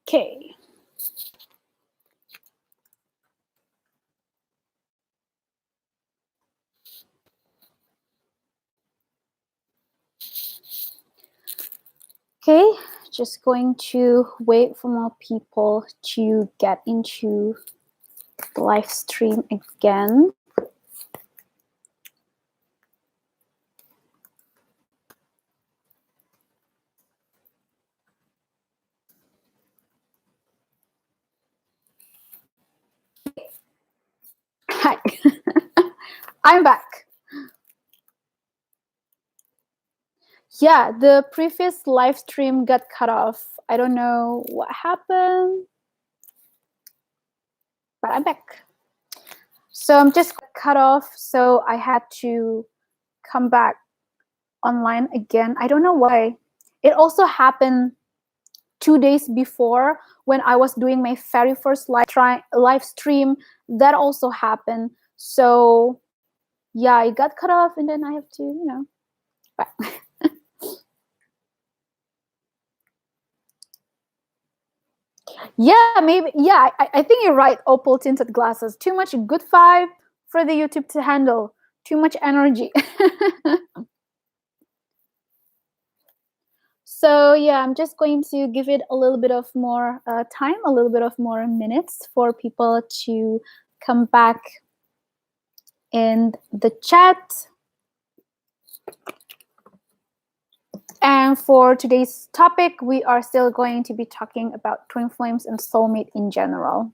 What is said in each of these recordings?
Okay. Okay, just going to wait for more people to get into the live stream again. Hi, I'm back. Yeah, the previous live stream got cut off. I don't know what happened, but I'm back. So I'm just cut off, so I had to come back online again. I don't know why. It also happened 2 days before when I was doing my very first live stream. That also happened. So yeah, it got cut off, and then I have to, you know. But yeah, maybe. Yeah, I think you're right. Opal tinted glasses. Too much good vibe for the YouTube to handle. Too much energy. So yeah, I'm just going to give it a little bit of more time, a little bit of more minutes for people to come back in the chat. And for today's topic, we are still going to be talking about twin flames and soulmate in general.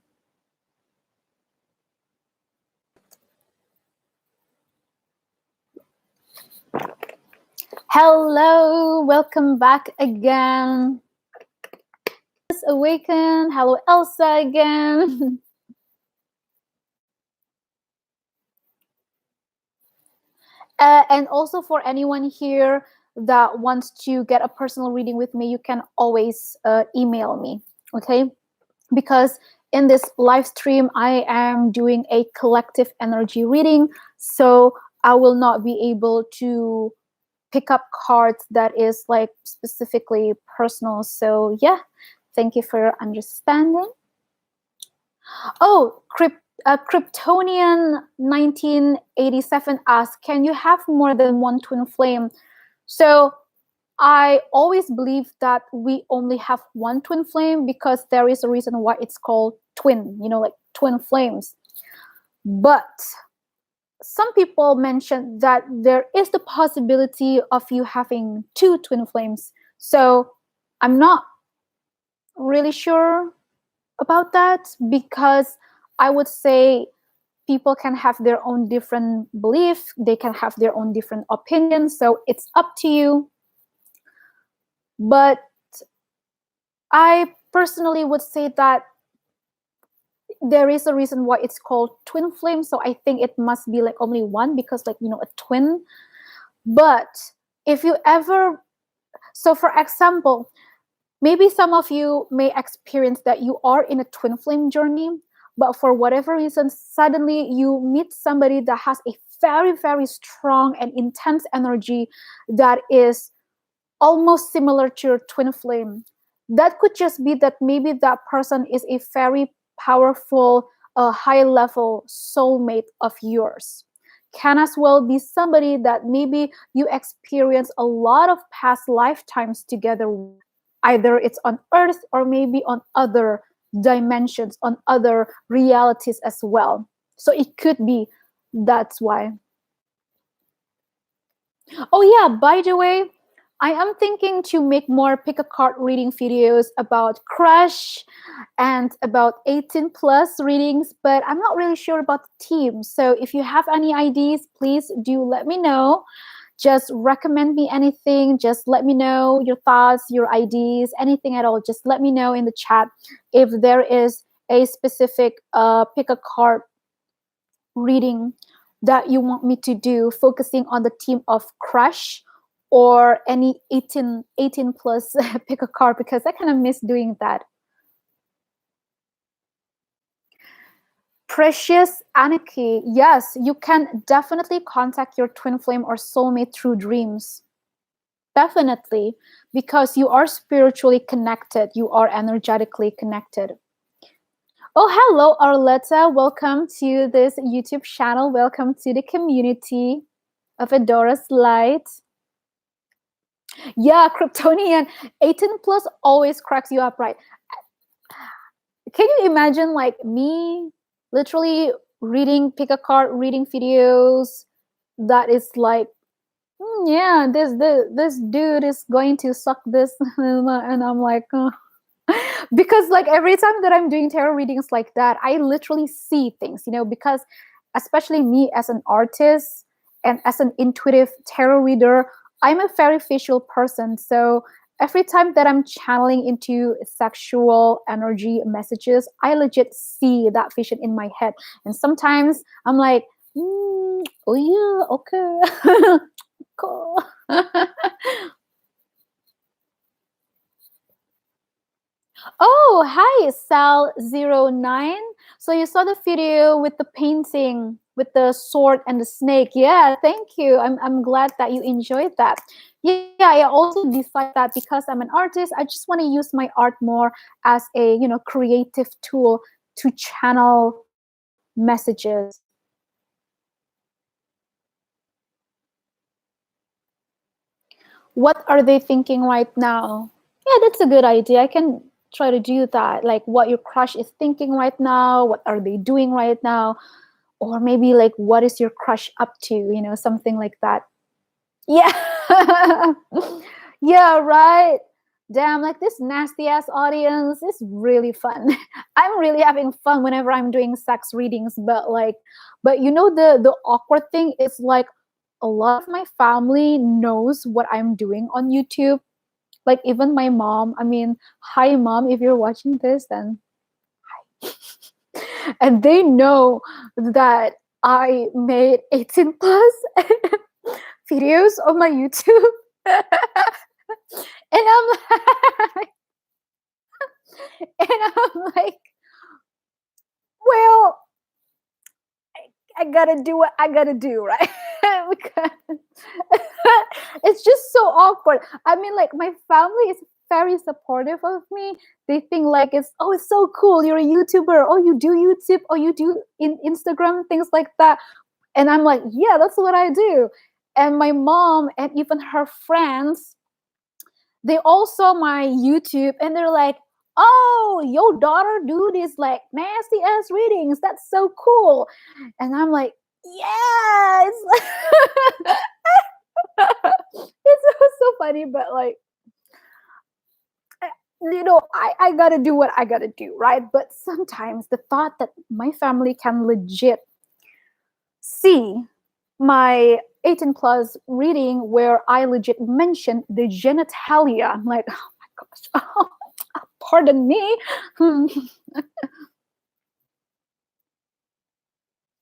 Hello, welcome back again. Awaken. Hello, Elsa again. And also for anyone here that wants to get a personal reading with me, you can always email me, okay? Because in this live stream, I am doing a collective energy reading, so I will not be able to pick up cards that is like specifically personal. So yeah, thank you for your understanding. Oh, Kryptonian 1987 asks, can you have more than one twin flame? So I always believe that we only have one twin flame because there is a reason why it's called twin, you know, like twin flames. But some people mention that there is the possibility of you having two twin flames. So I'm not really sure about that, because I would say people can have their own different belief, they can have their own different opinions, so it's up to you. But I personally would say that there is a reason why it's called twin flame, so I think it must be like only one, because like, you know, a twin. But if you ever, so for example, maybe some of you may experience that you are in a twin flame journey, but for whatever reason, suddenly you meet somebody that has a very, very strong and intense energy that is almost similar to your twin flame. That could just be that maybe that person is a very powerful, high level soulmate of yours. Can as well be somebody that maybe you experience a lot of past lifetimes together. Either it's on Earth or maybe on other dimensions, on other realities as well. So it could be that's why. Oh yeah, by the way, I am thinking to make more pick a card reading videos about crush and about 18 plus readings, but I'm not really sure about the theme. So if you have any ideas, please do let me know. Just recommend me anything. Just let me know your thoughts, your ideas, anything at all. Just let me know in the chat if there is a specific pick a card reading that you want me to do, focusing on the theme of crush or any 18 plus pick a card, because I kind of miss doing that. Precious Anarchy, yes, you can definitely contact your twin flame or soulmate through dreams. Definitely, because you are spiritually connected, you are energetically connected. Oh, hello, Arletta. Welcome to this YouTube channel. Welcome to the community of Adora's Light. Yeah, Kryptonian. 18 plus always cracks you up, right? Can you imagine like me literally pick a card, reading videos that is like, yeah, this dude is going to suck this, and I'm like, because like every time that I'm doing tarot readings like that, I literally see things, because especially me as an artist and as an intuitive tarot reader, I'm a very visual person. So every time that I'm channeling into sexual energy messages, I legit see that vision in my head. And sometimes I'm like, oh yeah, okay. Cool. Oh, hi, Sal09. So you saw the video with the painting with the sword and the snake. Yeah, thank you. I'm glad that you enjoyed that. Yeah, I also decided that because I'm an artist, I just want to use my art more as a, creative tool to channel messages. What are they thinking right now? Yeah, that's a good idea. I can try to do that. Like what your crush is thinking right now, what are they doing right now? Or maybe like what is your crush up to, something like that. Yeah. Yeah, right. Damn, like this nasty ass audience is really fun. I'm really having fun whenever I'm doing sex readings, but the awkward thing is like a lot of my family knows what I'm doing on YouTube. Like even my mom. I mean, hi mom, if you're watching this, then and they know that I made 18 plus videos on my YouTube. And I'm like, and I'm like, well, I gotta do what I gotta do, right? Because it's just so awkward. I mean, like my family is very supportive of me. They think like it's so cool. You're a YouTuber. Oh, you do YouTube. Oh, you do in Instagram things like that. And I'm like, yeah, that's what I do. And my mom and even her friends, they all saw my YouTube and they're like, oh, your daughter do this like nasty ass readings. That's so cool. And I'm like, yeah, it's so funny, but like, I gotta do what I gotta do, right? But sometimes the thought that my family can legit see my 18 plus reading where I legit mentioned the genitalia. I'm like, oh my gosh, pardon me.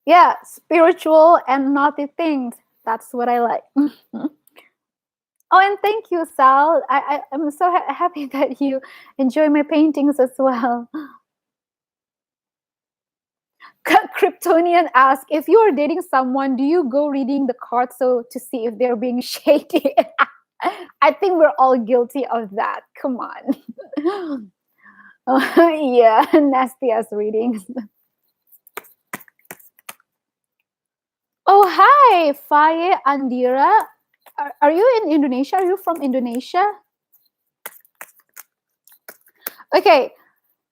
Yeah, spiritual and naughty things. That's what I like. Oh, and thank you, Sal. I'm so happy that you enjoy my paintings as well. Kryptonian asks, if you are dating someone, do you go reading the cards so to see if they're being shady? I think we're all guilty of that. Come on. Yeah, nasty ass readings. Oh, hi, Faye Andira. Are you in Indonesia? Are you from Indonesia? Okay,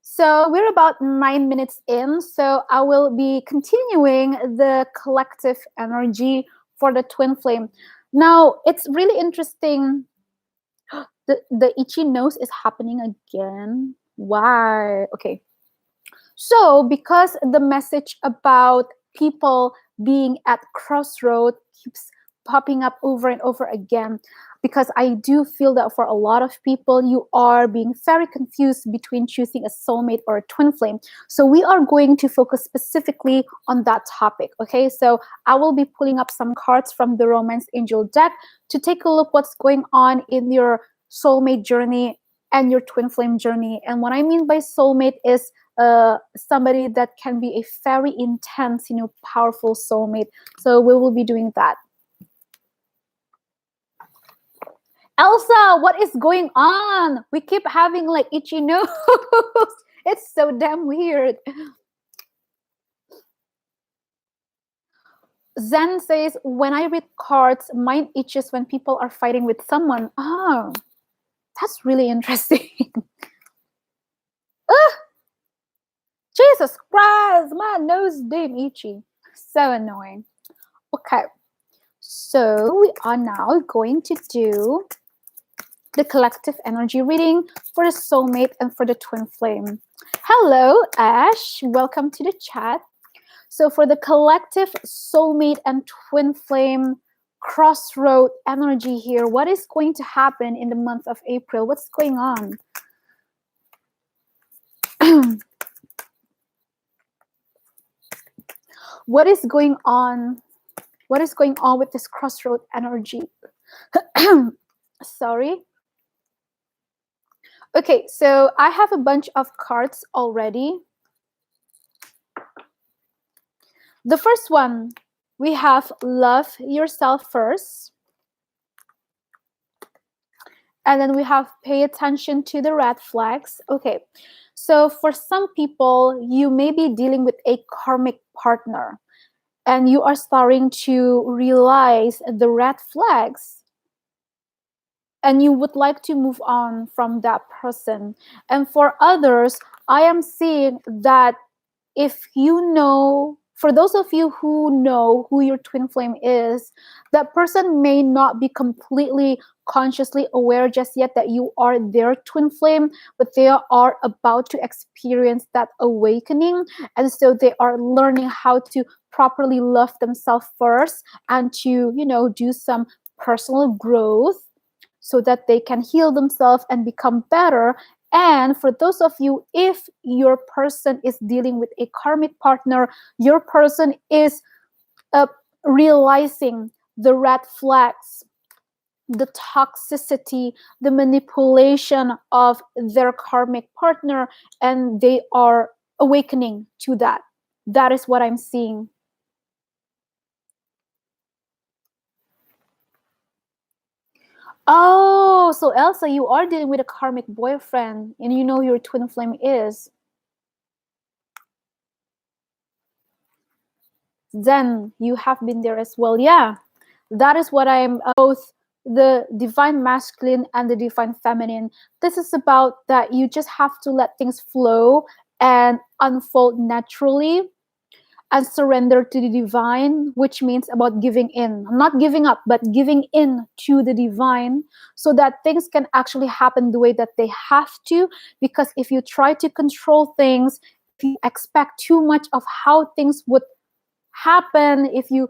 so we're about 9 minutes in, so I will be continuing the collective energy for the twin flame. Now, it's really interesting. The itchy nose is happening again. Why? Okay. So, because the message about people being at crossroad keeps popping up over and over again, because I do feel that for a lot of people, you are being very confused between choosing a soulmate or a twin flame. So we are going to focus specifically on that topic, okay? So I will be pulling up some cards from the Romance Angel deck to take a look what's going on in your soulmate journey and your twin flame journey. And what I mean by soulmate is somebody that can be a very intense, powerful soulmate. So we will be doing that. Elsa, what is going on? We keep having like itchy nose. It's so damn weird. Zen says, when I read cards, mine itches when people are fighting with someone. Oh, that's really interesting. Jesus Christ, my nose damn itchy. So annoying. Okay, so we are now going to do the collective energy reading for the soulmate and for the twin flame. Hello, Ash. Welcome to the chat. So for the collective soulmate and twin flame crossroad energy here, what is going to happen in the month of April? What's going on? What is going on? What is going on with this crossroad energy? Sorry. Okay, so I have a bunch of cards already. The first one, we have love yourself first. And then we have pay attention to the red flags. Okay, so for some people, you may be dealing with a karmic partner and you are starting to realize the red flags and you would like to move on from that person. And for others, I am seeing that if you know, for those of you who know who your twin flame is, that person may not be completely consciously aware just yet that you are their twin flame, but they are about to experience that awakening. And so they are learning how to properly love themselves first and to, you know, do some personal growth so that they can heal themselves and become better. And for those of you, if your person is dealing with a karmic partner, your person is realizing the red flags, the toxicity, the manipulation of their karmic partner, and they are awakening to that. That is what I'm seeing. Oh, so Elsa, you are dealing with a karmic boyfriend and you know who your twin flame is. Then you have been there as well. Yeah, that is what I'm both the divine masculine and the divine feminine. This is about that you just have to let things flow and unfold naturally and surrender to the divine, which means about giving in, not giving up, but giving in to the divine so that things can actually happen the way that they have to. Because if you try to control things, if you expect too much of how things would happen, if you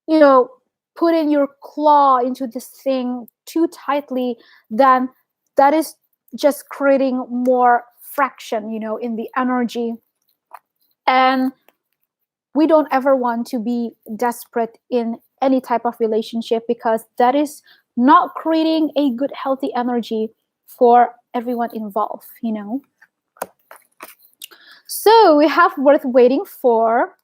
know, put in your claw into this thing too tightly, then that is just creating more fraction, you know, in the energy. And we don't ever want to be desperate in any type of relationship because that is not creating a good, healthy energy for everyone involved, you know. So we have worth waiting for.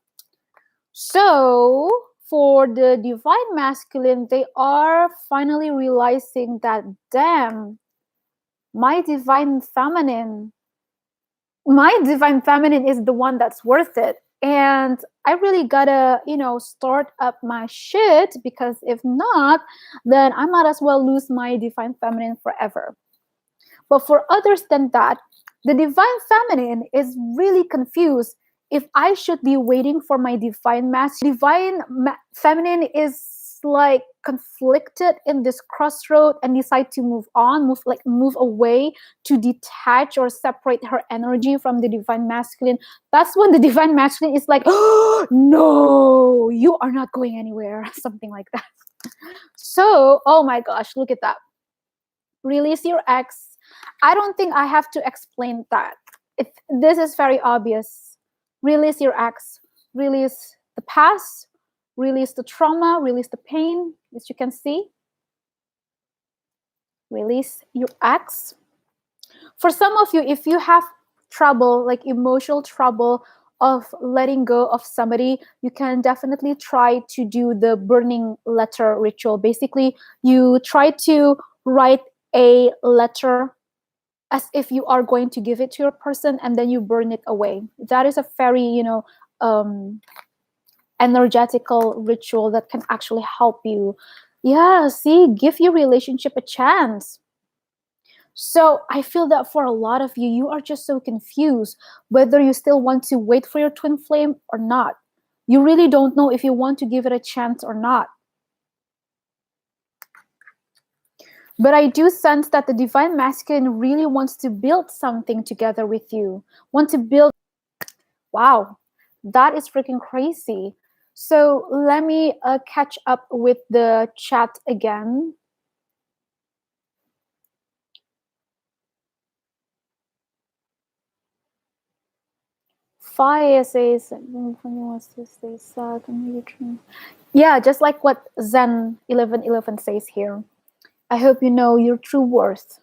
So for the divine masculine, they are finally realizing that, damn, my divine feminine is the one that's worth it. And I really gotta, you know, start up my shit, because if not, then I might as well lose my divine feminine forever. But for others than that, the divine feminine is really confused if I should be waiting for my divine masculine. Feminine is like conflicted in this crossroad and decide to move on, move away, to detach or separate her energy from the divine masculine. That's when the divine masculine is like, oh, no, you are not going anywhere, something like that. So, oh my gosh, look at that. Release your ex. I don't think I have to explain that. This is very obvious. Release your ex. Release the past. Release the trauma, release the pain, as you can see. Release your ex. For some of you, if you have trouble, like emotional trouble of letting go of somebody, you can definitely try to do the burning letter ritual. Basically, you try to write a letter as if you are going to give it to your person, and then you burn it away. That is a very, energetical ritual that can actually help you. Yeah, see, give your relationship a chance. So I feel that for a lot of you, you are just so confused whether you still want to wait for your twin flame or not. You really don't know if you want to give it a chance or not. But I do sense that the divine masculine really wants to build something together with you. Want to build. Wow, that is freaking crazy. So let me catch up with the chat again. Fire says, yeah, just like what Zen 1111 says here. I hope you know your true worth.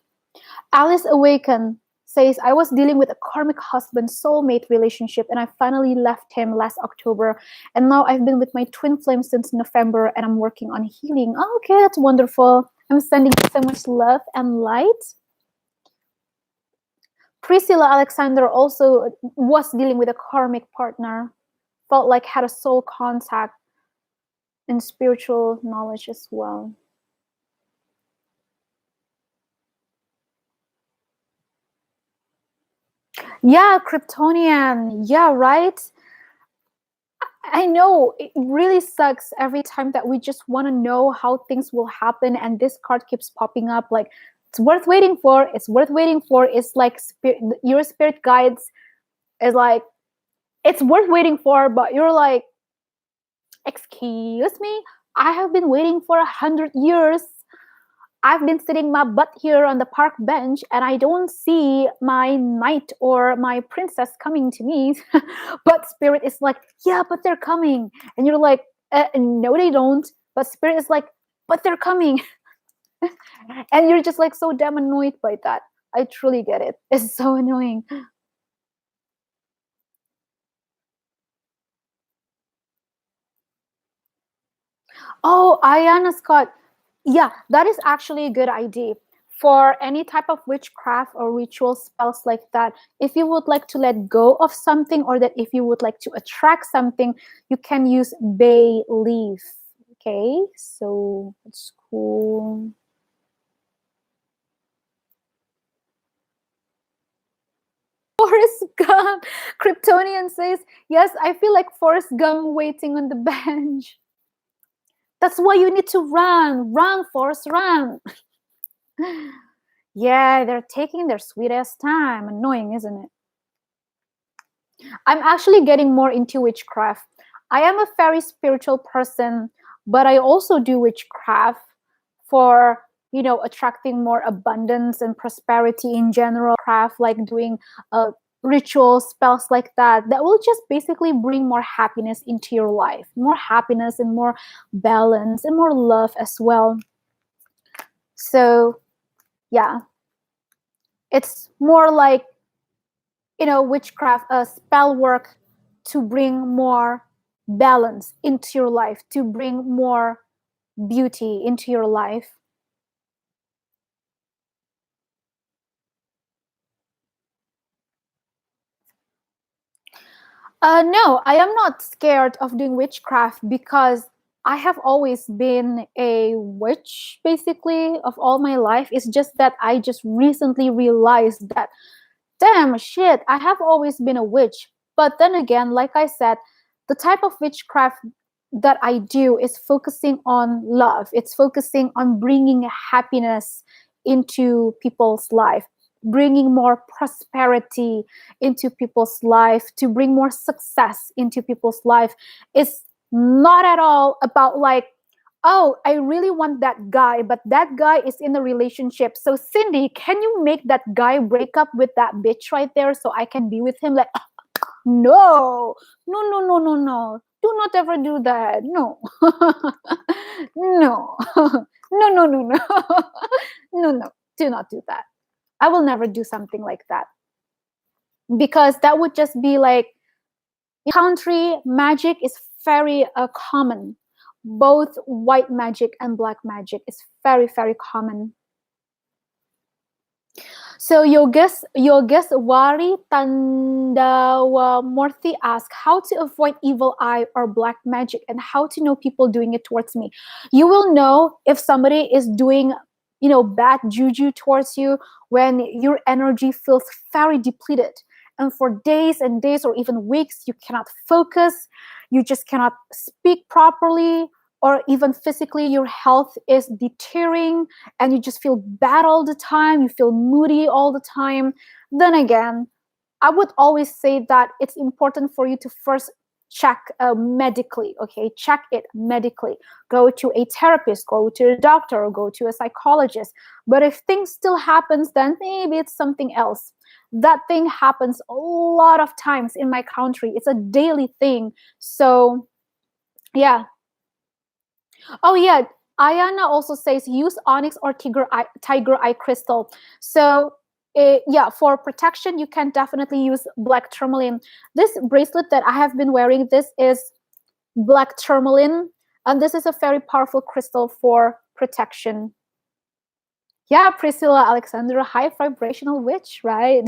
Alice Awaken says, I was dealing with a karmic husband soulmate relationship and I finally left him last October. And now I've been with my twin flame since November and I'm working on healing. Oh, okay, that's wonderful. I'm sending you so much love and light. Priscilla Alexander also was dealing with a karmic partner, felt like had a soul contact and spiritual knowledge as well. Yeah, Kryptonian. Yeah, right? I know it really sucks every time that we just want to know how things will happen and this card keeps popping up like it's worth waiting for, it's worth waiting for. It's like your spirit guides is like it's worth waiting for, but you're like, excuse me, I have been waiting for 100 years. I've been sitting my butt here on the park bench and I don't see my knight or my princess coming to me. But spirit is like, yeah, but they're coming. And you're like, no, they don't. But spirit is like, but they're coming. And you're just like so damn annoyed by that. I truly get it. It's so annoying. Oh, Ayana Scott. Yeah, that is actually a good idea. For any type of witchcraft or ritual spells like that, if you would like to let go of something or that if you would like to attract something, you can use bay leaf. Okay, so that's cool. Forrest Gump. Kryptonian says, yes, I feel like Forrest Gump waiting on the bench. That's why you need to run. Run, Forrest, run. Yeah, they're taking their sweet ass time. Annoying, isn't it? I'm actually getting more into witchcraft. I am a very spiritual person, but I also do witchcraft for, attracting more abundance and prosperity in general. Craft like doing rituals, spells like that will just basically bring more happiness into your life, more happiness and more balance and more love as well. So, yeah, it's more like witchcraft, spell work to bring more balance into your life, to bring more beauty into your life. No, I am not scared of doing witchcraft because I have always been a witch basically of all my life. It's just that I just recently realized that, damn shit, I have always been a witch. But then again, like I said, the type of witchcraft that I do is focusing on love. It's focusing on bringing happiness into people's life, bringing more prosperity into people's life, to bring more success into people's life. It's not at all about like, oh, I really want that guy, but that guy is in a relationship. So Cindy, can you make that guy break up with that bitch right there so I can be with him? Like, no, no, no, no, no, no. Do not ever do that. No. No. No, no, no, no. No, no. Do not do that. I will never do something like that. Because that would just be like, country magic is very common. Both white magic and black magic is very, very common. So Yogeswari Tandawamurthy asks how to avoid evil eye or black magic and how to know people doing it towards me. You will know if somebody is doing, bad juju towards you when your energy feels very depleted. And for days and days or even weeks, you cannot focus, you just cannot speak properly, or even physically your health is deteriorating and you just feel bad all the time, you feel moody all the time, then again, I would always say that it's important for you to first check medically, okay? Check it medically. Go to a therapist, go to a doctor, or go to a psychologist. But if things still happens, then maybe it's something else. That thing happens a lot of times in my country. It's a daily thing. So, yeah, oh yeah, Ayana also says use onyx or tiger eye crystal. So yeah, for protection, you can definitely use black tourmaline. This bracelet that I have been wearing, this is black tourmaline, and this is a very powerful crystal for protection. Yeah, Priscilla Alexandra, high vibrational witch, right?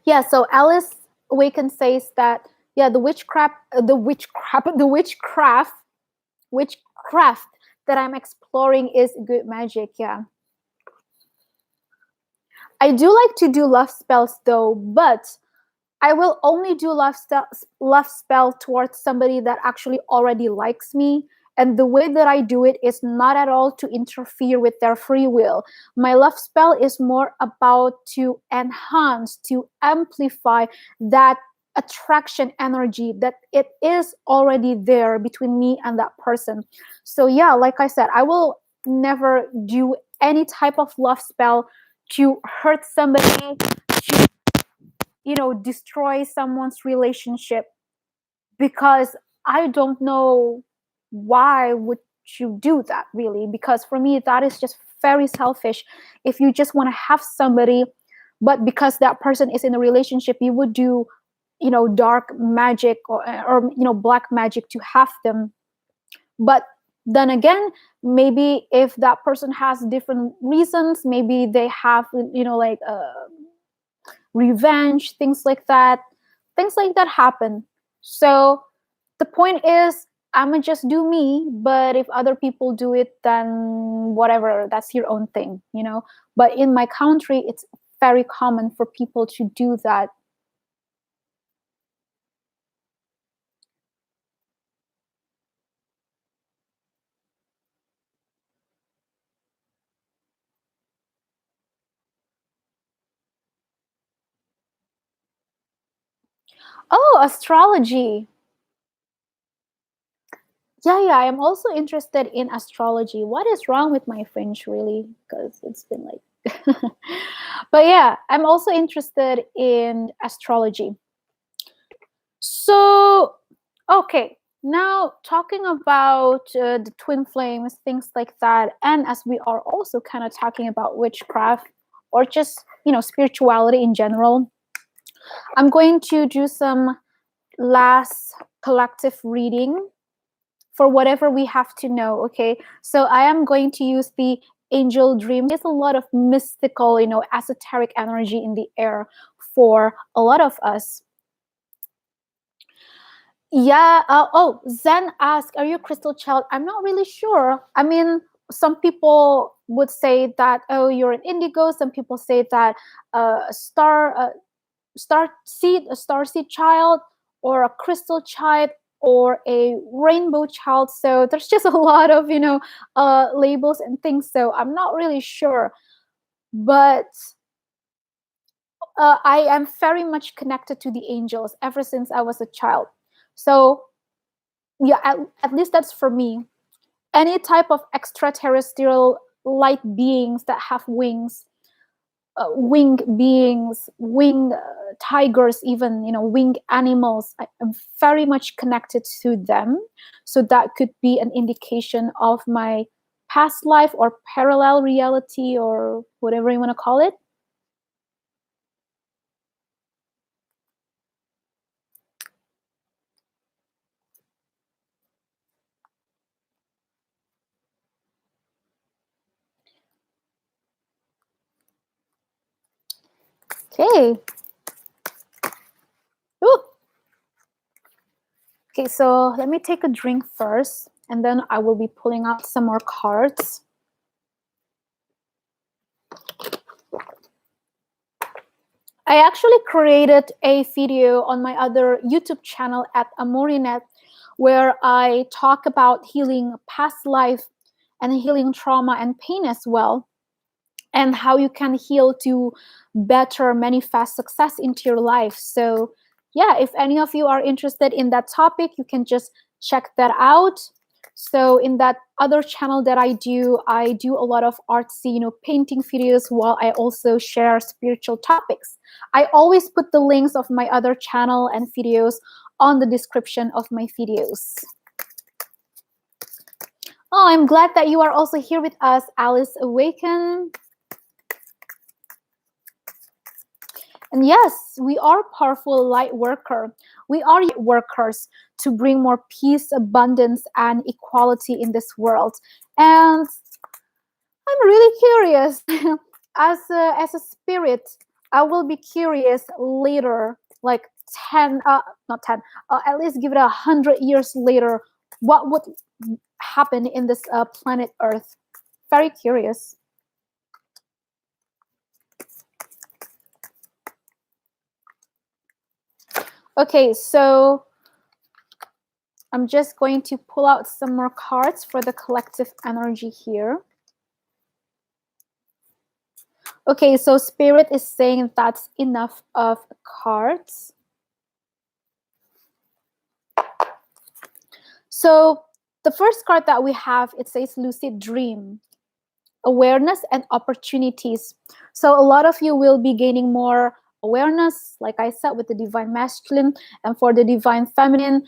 Yeah, so Alice Awaken says that yeah, witchcraft that I'm exploring is good magic. Yeah, I do like to do love spells though, but I will only do love spell towards somebody that actually already likes me. And the way that I do it is not at all to interfere with their free will. My love spell is more about to enhance, to amplify that attraction energy that it is already there between me and that person. So yeah, like I said, I will never do any type of love spell to hurt somebody, to destroy someone's relationship, because I don't know why would you do that, really, because for me that is just very selfish. If you just want to have somebody, but because that person is in a relationship, you would do dark magic, or black magic to have them. But then again, maybe if that person has different reasons, maybe they have like revenge, things like that happen. So the point is, I'ma just do me, but if other people do it, then whatever, that's your own thing. But in my country, it's very common for people to do that. Oh, astrology. Yeah, I'm also interested in astrology. What is wrong with my French, really? Because it's been like but yeah, I'm also interested in astrology. So, okay, now talking about the twin flames, things like that, and as we are also kind of talking about witchcraft or just, spirituality in general, I'm going to do some last collective reading for whatever we have to know, okay? So I am going to use the angel dream. There's a lot of mystical, esoteric energy in the air for a lot of us. Yeah. Oh, Zen asked, "Are you a crystal child?" I'm not really sure. I mean, some people would say that, oh, you're an indigo. Some people say that a star seed child, or a crystal child, or a rainbow child. So there's just a lot of labels and things. So I'm not really sure, but I am very much connected to the angels ever since I was a child. So yeah, at least that's for me. Any type of extraterrestrial light beings that have wings, winged beings, winged tigers, even, winged animals. I'm very much connected to them. So that could be an indication of my past life or parallel reality or whatever you want to call it. Okay. Ooh. Okay, so let me take a drink first, and then I will be pulling out some more cards. I actually created a video on my other YouTube channel at Amorinet where I talk about healing past life and healing trauma and pain as well, and how you can heal to better manifest success into your life. So yeah, if any of you are interested in that topic, you can just check that out. So in that other channel that I do a lot of artsy, painting videos, while I also share spiritual topics. I always put the links of my other channel and videos on the description of my videos. Oh, I'm glad that you are also here with us, Alice Awaken. And yes, we are powerful light worker. We are workers to bring more peace, abundance, and equality in this world. And I'm really curious. as a spirit, I will be curious later, like 10, not 10, at least give it 100 years later, what would happen in this planet Earth. Very curious. Okay, so I'm just going to pull out some more cards for the collective energy here. Okay, so Spirit is saying that's enough of cards. So the first card that we have, it says Lucid Dream, awareness and opportunities. So a lot of you will be gaining more awareness, like I said, with the Divine Masculine, and for the Divine Feminine,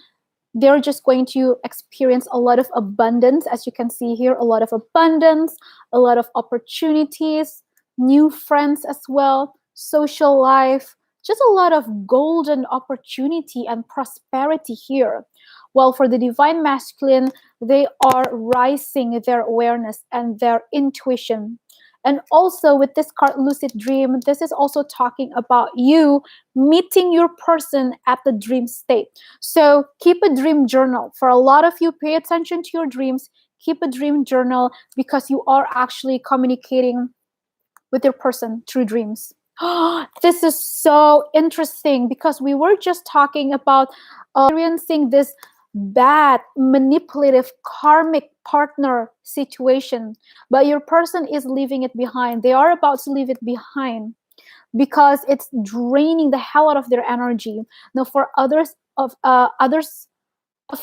they're just going to experience a lot of abundance. As you can see here, a lot of abundance, a lot of opportunities, new friends as well, social life, just a lot of golden opportunity and prosperity here. While for the Divine Masculine, they are rising their awareness and their intuition. And also with this card, Lucid Dream, this is also talking about you meeting your person at the dream state. So keep a dream journal. For a lot of you, pay attention to your dreams. Keep a dream journal because you are actually communicating with your person through dreams. This is so interesting because we were just talking about experiencing this bad, manipulative, karmic partner situation, but your person is leaving it behind. They are about to leave it behind because it's draining the hell out of their energy. Now, for others of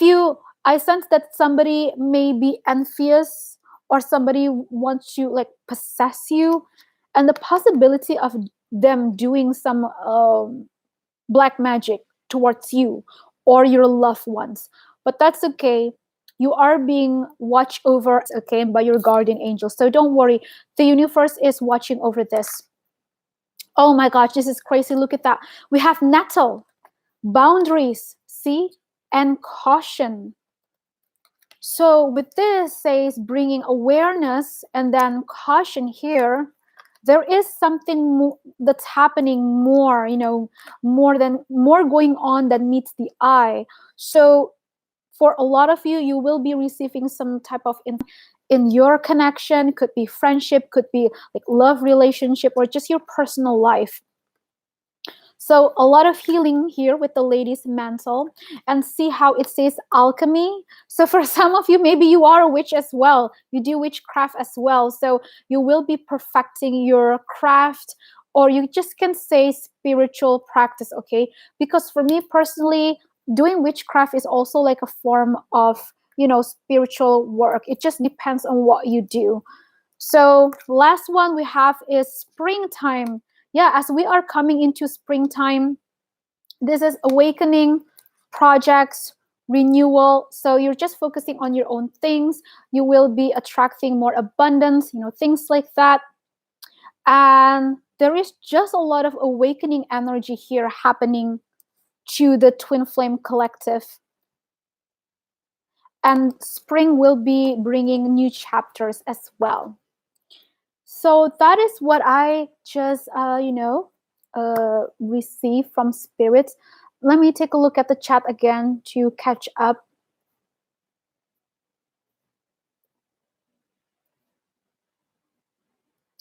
you, I sense that somebody may be envious or somebody wants to like possess you, and the possibility of them doing some black magic towards you or your loved ones. But that's okay. You are being watched over, okay, by your guardian angels. So don't worry. The universe is watching over this. Oh my gosh, this is crazy. Look at that. We have nettle, boundaries, see, and caution. So with this says bringing awareness and then caution here. There is something that's happening more, more going on than meets the eye. So for a lot of you, you will be receiving some type of in your connection. Could be friendship, could be like love relationship, or just your personal life. So a lot of healing here with the lady's mantle, and see how it says alchemy. So for some of you, maybe you are a witch as well. You do witchcraft as well. So you will be perfecting your craft, or you just can say spiritual practice, okay? Because for me personally, doing witchcraft is also like a form of, spiritual work. It just depends on what you do. So last one we have is springtime. Yeah, as we are coming into springtime, this is awakening, projects, renewal. So you're just focusing on your own things. You will be attracting more abundance, things like that. And there is just a lot of awakening energy here happening to the Twin Flame Collective. And spring will be bringing new chapters as well. So that is what I just, receive from spirits. Let me take a look at the chat again to catch up.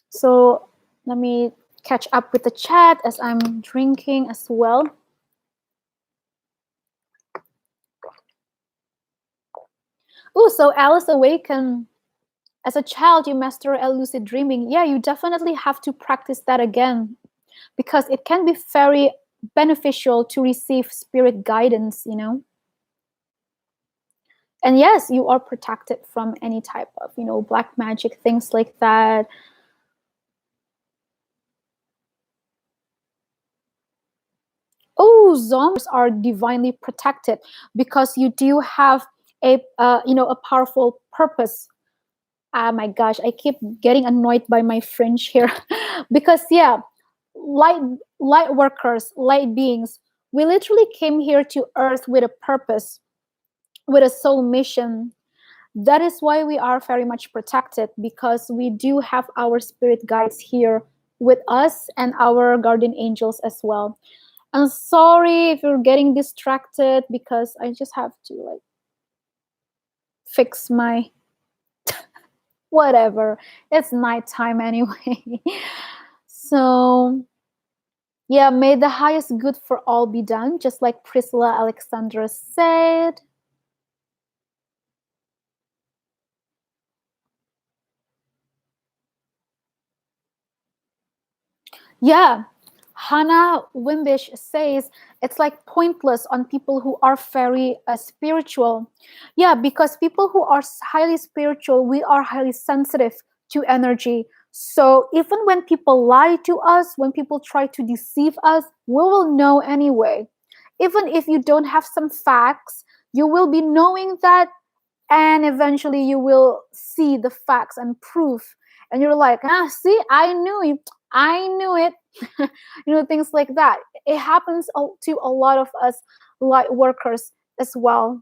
So let me catch up with the chat as I'm drinking as well. Oh, so Alice Awaken. As a child, you master a lucid dreaming. Yeah, you definitely have to practice that again, because it can be very beneficial to receive spirit guidance, And yes, you are protected from any type of, black magic, things like that. Oh, zombies are divinely protected because you do have a powerful purpose. Ah, my gosh, I keep getting annoyed by my French here. Because yeah, light workers, light beings, we literally came here to earth with a purpose, with a soul mission. That is why we are very much protected, because we do have our spirit guides here with us and our guardian angels as well. I'm sorry if you're getting distracted, because I just have to fix my whatever. It's nighttime anyway. So yeah, may the highest good for all be done, just like Priscilla Alexandra said. Yeah, Hannah Wimbish says it's like pointless on people who are very spiritual. Yeah, because people who are highly spiritual, we are highly sensitive to energy. So even when people lie to us, when people try to deceive us, we will know anyway. Even if you don't have some facts, you will be knowing that, and eventually you will see the facts and proof, and you're like, see, I knew it. Things like that. It happens to a lot of us light workers as well.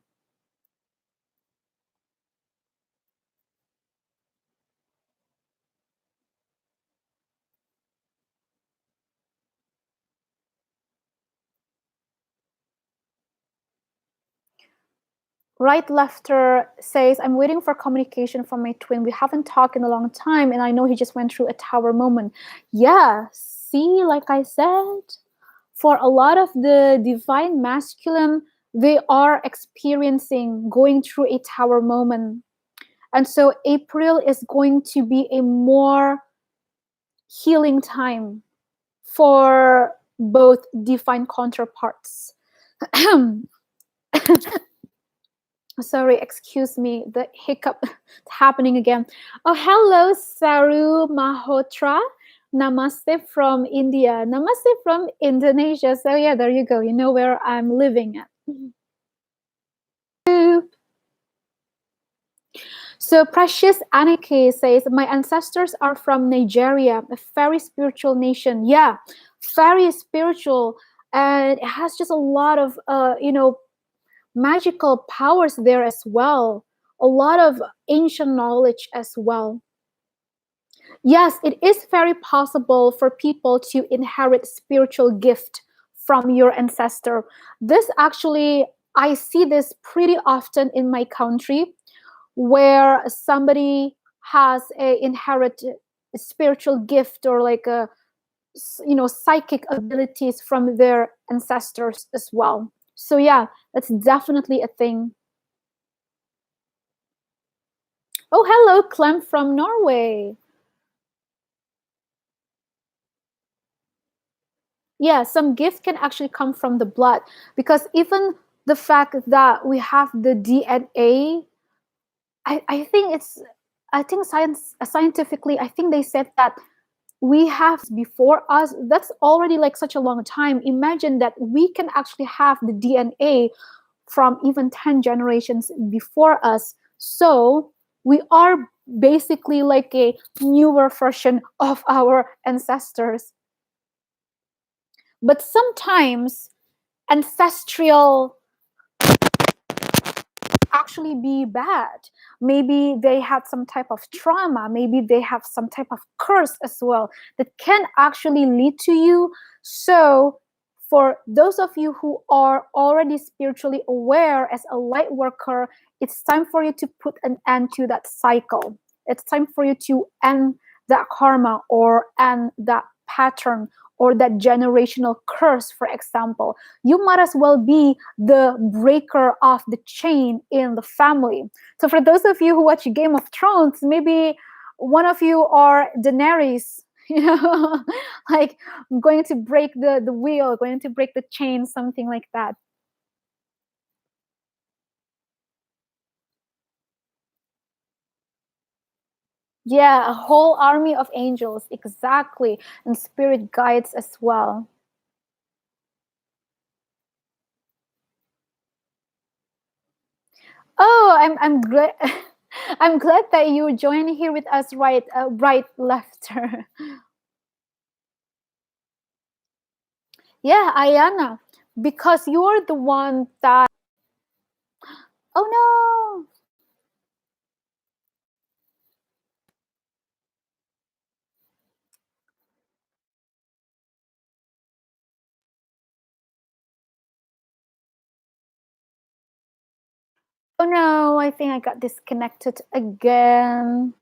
Right Lefter says, I'm waiting for communication from my twin. We haven't talked in a long time, and I know he just went through a tower moment. Yeah, see, like I said, for a lot of the divine masculine, they are experiencing, going through a tower moment. And so April is going to be a more healing time for both divine counterparts. Sorry, excuse me, the hiccup happening again. Oh, hello, Saru Mahotra. Namaste from India. Namaste from Indonesia. So yeah, there you go. You know where I'm living at. So Precious Anike says, my ancestors are from Nigeria, a very spiritual nation. Yeah, very spiritual. And it has just a lot of, magical powers there as well. A lot of ancient knowledge as well. Yes, it is very possible for people to inherit spiritual gift from your ancestor. This actually, I see this pretty often in my country, where somebody has a inherent spiritual gift, or like a psychic abilities from their ancestors as well. So yeah, that's definitely a thing. Oh, hello, Clem from Norway. Yeah, some gift can actually come from the blood, because even the fact that we have the DNA, I think I think scientifically, I think they said that we have before us. That's already like such a long time. Imagine that we can actually have the DNA from even 10 generations before us. So we are basically like a newer version of our ancestors. But sometimes ancestral actually be bad. Maybe they had some type of trauma, maybe they have some type of curse as well that can actually lead to you. So for those of you who are already spiritually aware as a light worker, it's time for you to put an end to that cycle. It's time for you to end that karma or end that pattern or that generational curse, for example. You might as well be the breaker of the chain in the family. So for those of you who watch Game of Thrones, maybe one of you are Daenerys, you know, like going to break the wheel, going to break the chain, something like that. Yeah, a whole army of angels, exactly, and spirit guides as well. Oh, I'm glad. I'm glad that you joined here with us, right, lefter. Yeah, Ayana, because you're the one that. Oh no! Oh no! I think I got disconnected again.